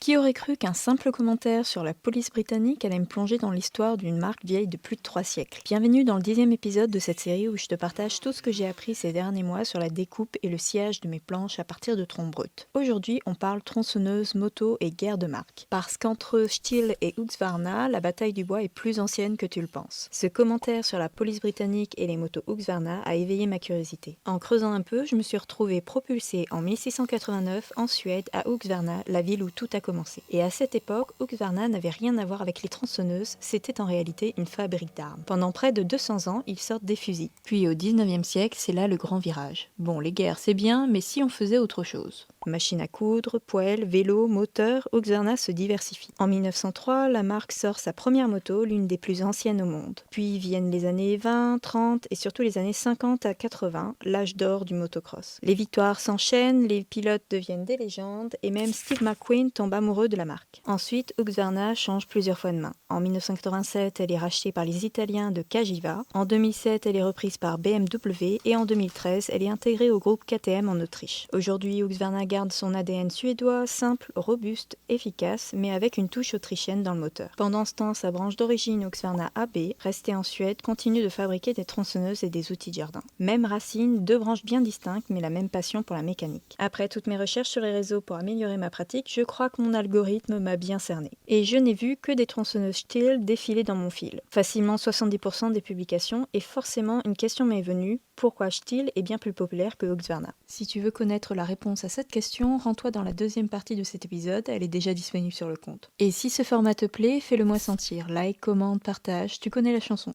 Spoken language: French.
Qui aurait cru qu'un simple commentaire sur la police britannique allait me plonger dans l'histoire d'une marque vieille de plus de 3 siècles? Bienvenue dans le 10e épisode de cette série où je te partage tout ce que j'ai appris ces derniers mois sur la découpe et le sciage de mes planches à partir de troncs bruts. Aujourd'hui, on parle tronçonneuse, moto et guerre de marque. Parce qu'entre Stihl et Husqvarna, la bataille du bois est plus ancienne que tu le penses. Ce commentaire sur la police britannique et les motos Husqvarna a éveillé ma curiosité. En creusant un peu, je me suis retrouvée propulsée en 1689 en Suède à Husqvarna, la ville où tout a commencé. Et à cette époque, Husqvarna n'avait rien à voir avec les tronçonneuses, c'était en réalité une fabrique d'armes. Pendant près de 200 ans, ils sortent des fusils. Puis au 19e siècle, c'est là le grand virage. Bon, les guerres c'est bien, mais si on faisait autre chose? Machines à coudre, poêles, vélos, moteurs, Husqvarna se diversifie. En 1903, la marque sort sa première moto, l'une des plus anciennes au monde. Puis viennent les années 20, 30 et surtout les années 50 à 80, l'âge d'or du motocross. Les victoires s'enchaînent, les pilotes deviennent des légendes et même Steve McQueen tombe amoureux de la marque. Ensuite, Husqvarna change plusieurs fois de main. En 1987, elle est rachetée par les Italiens de Cagiva. En 2007, elle est reprise par BMW et en 2013, elle est intégrée au groupe KTM en Autriche. Aujourd'hui, Husqvarna garde son ADN suédois, simple, robuste, efficace, mais avec une touche autrichienne dans le moteur. Pendant ce temps, sa branche d'origine Husqvarna AB, restée en Suède, continue de fabriquer des tronçonneuses et des outils de jardin. Même racine, deux branches bien distinctes, mais la même passion pour la mécanique. Après toutes mes recherches sur les réseaux pour améliorer ma pratique, je crois que mon algorithme m'a bien cerné. Et je n'ai vu que des tronçonneuses Stihl défiler dans mon fil. Facilement 70% des publications, et forcément une question m'est venue, pourquoi Stihl est bien plus populaire que Husqvarna? Si tu veux connaître la réponse à cette question, rends-toi dans la deuxième partie de cet épisode, elle est déjà disponible sur le compte. Et si ce format te plaît, fais-le moi sentir. Like, commente, partage, tu connais la chanson.